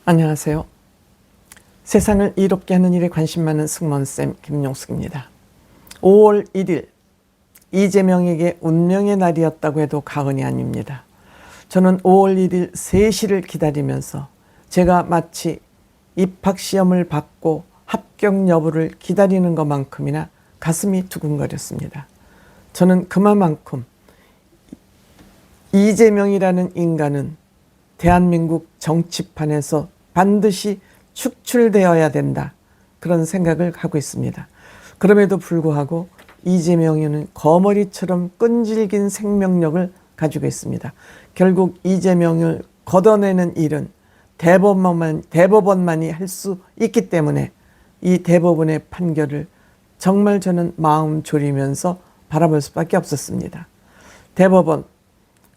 안녕하세요. 세상을 이롭게 하는 일에 관심 많은 승무원쌤 김용숙입니다. 5월 1일 이재명에게 운명의 날이었다고 해도 과언이 아닙니다. 저는 5월 1일 3시를 기다리면서 제가 마치 입학시험을 받고 합격 여부를 기다리는 것만큼이나 가슴이 두근거렸습니다. 저는 그만큼 이재명이라는 인간은 대한민국 정치판에서 반드시 축출되어야 된다, 그런 생각을 하고 있습니다. 그럼에도 불구하고 이재명이는 거머리처럼 끈질긴 생명력을 가지고 있습니다. 결국 이재명을 걷어내는 일은 대법원만이 할 수 있기 때문에 이 대법원의 판결을 정말 저는 마음 졸이면서 바라볼 수밖에 없었습니다. 대법원,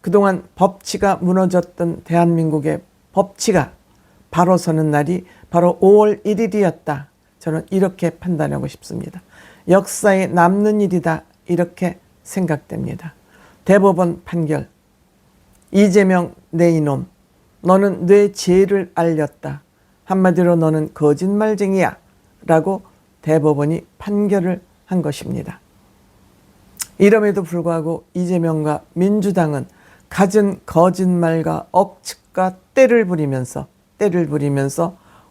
그동안 법치가 무너졌던 대한민국의 법치가 바로 서는 날이 바로 5월 1일이었다. 저는 이렇게 판단하고 싶습니다. 역사에 남는 일이다, 이렇게 생각됩니다. 대법원 판결, 이재명 내 이놈, 너는 내 죄를 알렸다. 한마디로 너는 거짓말쟁이야 라고 대법원이 판결을 한 것입니다. 이럼에도 불구하고 이재명과 민주당은 갖은 거짓말과 억측과 때를 부리면서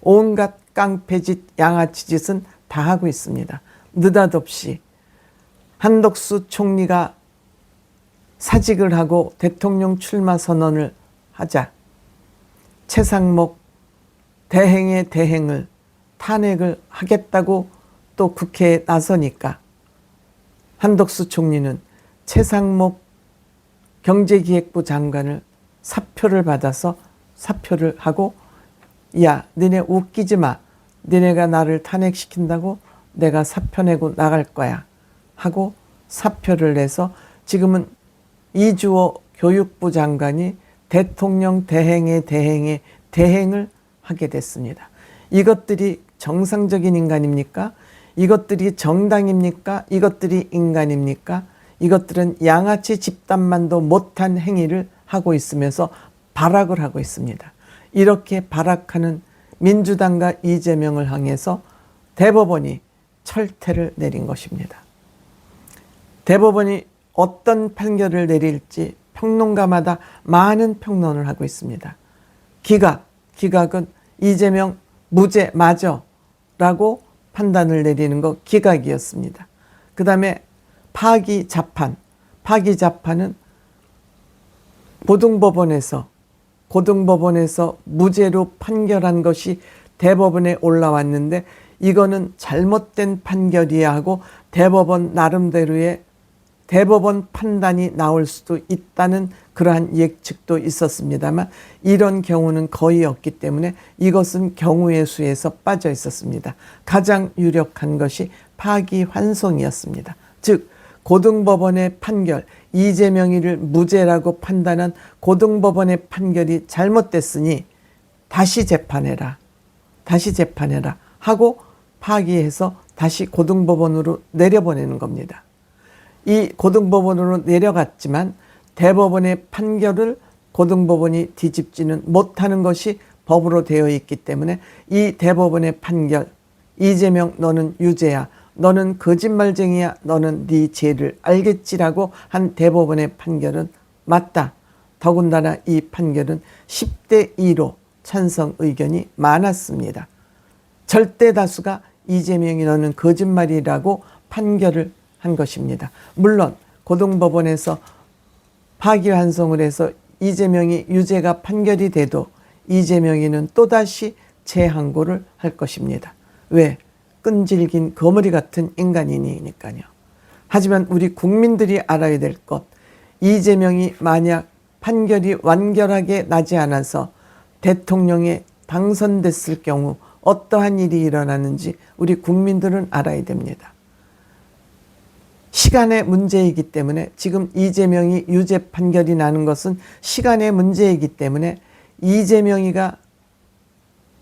온갖 깡패짓, 양아치짓은 다 하고 있습니다. 느닷없이 한덕수 총리가 사직을 하고 대통령 출마 선언을 하자 최상목 대행의 대행을 탄핵을 하겠다고 또 국회에 나서니까 한덕수 총리는 최상목 경제기획부 장관을 사표를 받아서 사표를 하고, 야, 니네 웃기지 마. 니네가 나를 탄핵시킨다고 내가 사표 내고 나갈 거야 하고 사표를 내서 지금은 이주호 교육부 장관이 대통령 대행의 대행을 하게 됐습니다. 이것들이 정상적인 인간입니까? 이것들이 정당입니까? 이것들이 인간입니까? 이것들은 양아치 집단만도 못한 행위를 하고 있으면서 발악을 하고 있습니다. 이렇게 발악하는 민주당과 이재명을 향해서 대법원이 철퇴를 내린 것입니다. 대법원이 어떤 판결을 내릴지 평론가마다 많은 평론을 하고 있습니다. 기각은 이재명 무죄 맞아 라고 판단을 내리는 거 기각이었습니다. 그 다음에 파기자판은 고등법원에서 무죄로 판결한 것이 대법원에 올라왔는데 이거는 잘못된 판결이야 하고 대법원 나름대로의 대법원 판단이 나올 수도 있다는 그러한 예측도 있었습니다만 이런 경우는 거의 없기 때문에 이것은 경우의 수에서 빠져 있었습니다. 가장 유력한 것이 파기환송이었습니다. 즉 고등법원의 판결, 이재명이를 무죄라고 판단한 고등법원의 판결이 잘못됐으니 다시 재판해라 하고 파기해서 다시 고등법원으로 내려보내는 겁니다. 이 고등법원으로 내려갔지만 대법원의 판결을 고등법원이 뒤집지는 못하는 것이 법으로 되어 있기 때문에 이 대법원의 판결, 이재명 너는 유죄야, 너는 거짓말쟁이야, 너는 네 죄를 알겠지라고 한 대법원의 판결은 맞다. 더군다나 이 판결은 10대 2로 찬성 의견이 많았습니다. 절대 다수가 이재명이 너는 거짓말이라고 판결을 한 것입니다. 물론 고등법원에서 파기환송을 해서 이재명이 유죄가 판결이 돼도 이재명이는 또다시 재항고를 할 것입니다. 왜? 끈질긴 거머리 같은 인간이니까요. 하지만 우리 국민들이 알아야 될 것, 이재명이 만약 판결이 완결하게 나지 않아서 대통령에 당선됐을 경우 어떠한 일이 일어나는지 우리 국민들은 알아야 됩니다. 시간의 문제이기 때문에 지금 이재명이 유죄 판결이 나는 것은 시간의 문제이기 때문에 이재명이가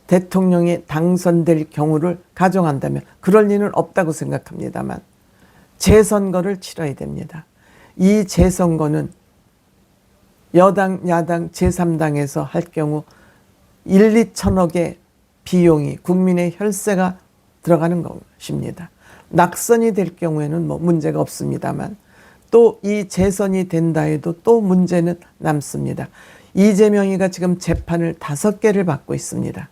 대통령에 당선될 경우를 가정한다면 그럴 리는 없다고 생각합니다만 재선거를 치러야 됩니다. 이 재선거는 여당, 야당, 제3당에서 할 경우 1, 2천억의 비용이 국민의 혈세가 들어가는 것입니다. 낙선이 될 경우에는 뭐 문제가 없습니다만 또 이 재선이 된다 해도 또 문제는 남습니다. 이재명이가 지금 재판을 5개를 받고 있습니다.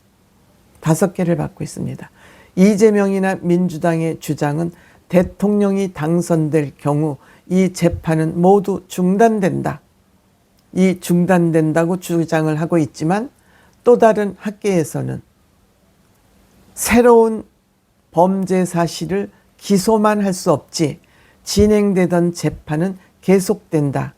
5개를 받고 있습니다. 이재명이나 민주당의 주장은 대통령이 당선될 경우 이 재판은 모두 중단된다. 이 중단된다고 주장을 하고 있지만 또 다른 학계에서는 새로운 범죄 사실을 기소만 할 수 없지 진행되던 재판은 계속된다.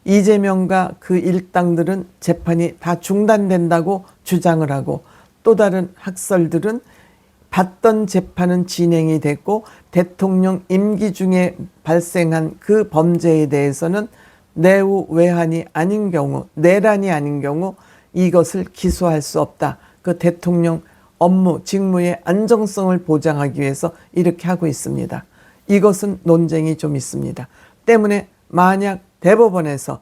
이재명과 그 일당들은 재판이 다 중단된다고 주장을 하고 또 다른 학설들은 받던 재판은 진행이 됐고 대통령 임기 중에 발생한 그 범죄에 대해서는 내후 외환이 아닌 경우, 내란이 아닌 경우 이것을 기소할 수 없다. 그 대통령 업무, 직무의 안정성을 보장하기 위해서 이렇게 하고 있습니다. 이것은 논쟁이 좀 있습니다. 때문에 만약 대법원에서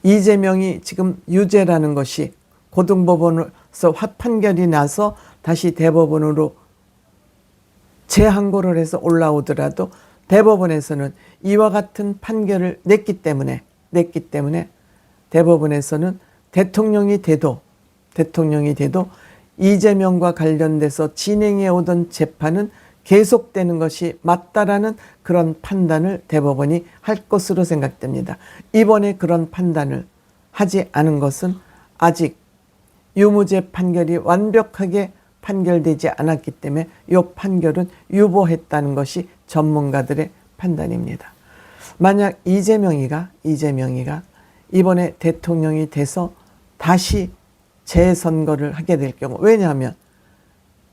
이재명이 지금 유죄라는 것이 고등법원에서 판결이 나서 다시 대법원으로 재항고를 해서 올라오더라도 대법원에서는 이와 같은 판결을 냈기 때문에 대법원에서는 대통령이 돼도 이재명과 관련돼서 진행해 오던 재판은 계속되는 것이 맞다라는 그런 판단을 대법원이 할 것으로 생각됩니다. 이번에 그런 판단을 하지 않은 것은 아직 유무죄 판결이 완벽하게 판결되지 않았기 때문에 이 판결은 유보했다는 것이 전문가들의 판단입니다. 만약 이재명이가 이번에 대통령이 돼서 다시 재선거를 하게 될 경우, 왜냐하면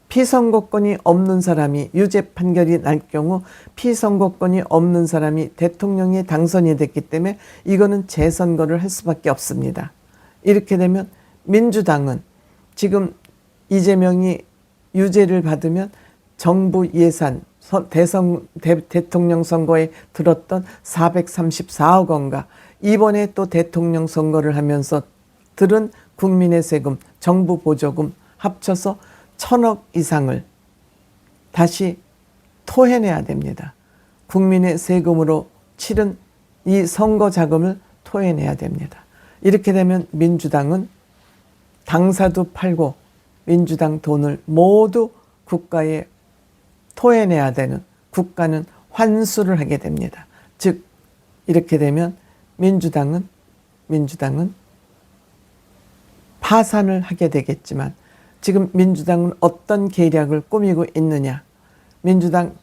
피선거권이 없는 사람이 유죄 판결이 날 경우 피선거권이 없는 사람이 대통령이 당선이 됐기 때문에 이거는 재선거를 할 수밖에 없습니다. 이렇게 되면 민주당은 지금 이재명이 유죄를 받으면 정부 예산, 대통령 선거에 들었던 434억 원과 이번에 또 대통령 선거를 하면서 들은 국민의 세금, 정부 보조금 합쳐서 1,000억 이상을 다시 토해내야 됩니다. 국민의 세금으로 치른 이 선거 자금을 토해내야 됩니다. 이렇게 되면 민주당은 당사도 팔고 민주당 돈을 모두 국가에 토해내야 되는, 국가는 환수를 하게 됩니다. 즉 이렇게 되면 민주당은 파산을 하게 되겠지만 지금 민주당은 어떤 계략을 꾸미고 있느냐. 민주당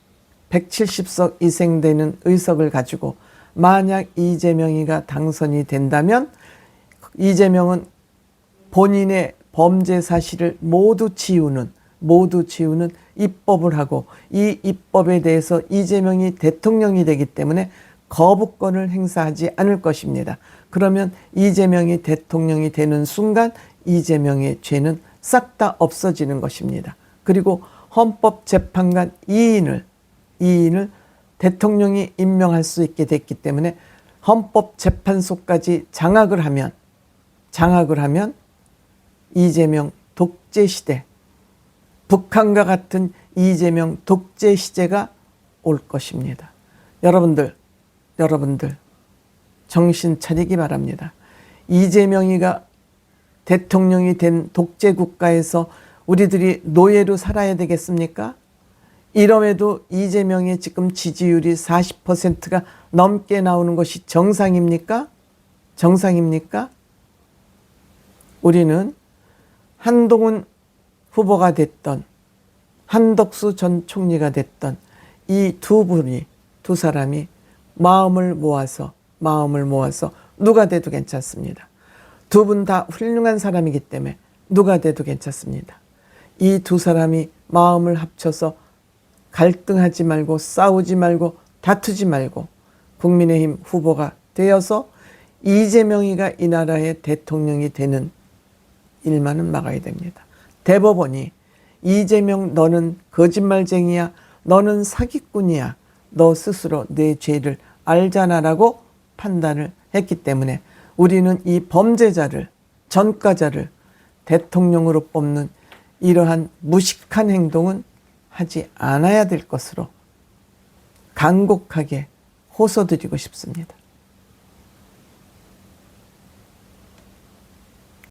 170석 이생되는 의석을 가지고 만약 이재명이가 당선이 된다면 이재명은 본인의 범죄 사실을 모두 지우는 입법을 하고 이 입법에 대해서 이재명이 대통령이 되기 때문에 거부권을 행사하지 않을 것입니다. 그러면 이재명이 대통령이 되는 순간 이재명의 죄는 싹 다 없어지는 것입니다. 그리고 헌법재판관 2인을 대통령이 임명할 수 있게 됐기 때문에 헌법재판소까지 장악을 하면 이재명 독재시대, 북한과 같은 이재명 독재시대가 올 것입니다. 여러분들 정신 차리기 바랍니다. 이재명이가 대통령이 된 독재국가에서 우리들이 노예로 살아야 되겠습니까? 이럼에도 이재명의 지금 지지율이 40%가 넘게 나오는 것이 정상입니까? 우리는 한동훈 후보가 됐던 한덕수 전 총리가 됐던 이 두 사람이 마음을 모아서 누가 돼도 괜찮습니다. 두 분 다 훌륭한 사람이기 때문에 누가 돼도 괜찮습니다. 이 두 사람이 마음을 합쳐서 갈등하지 말고 싸우지 말고 다투지 말고 국민의힘 후보가 되어서 이재명이가 이 나라의 대통령이 되는 일만은 막아야 됩니다. 대법원이 이재명 너는 거짓말쟁이야, 너는 사기꾼이야, 너 스스로 내 죄를 알잖아라고 판단을 했기 때문에 우리는 이 범죄자를 전과자를 대통령으로 뽑는 이러한 무식한 행동은 하지 않아야 될 것으로 간곡하게 호소드리고 싶습니다.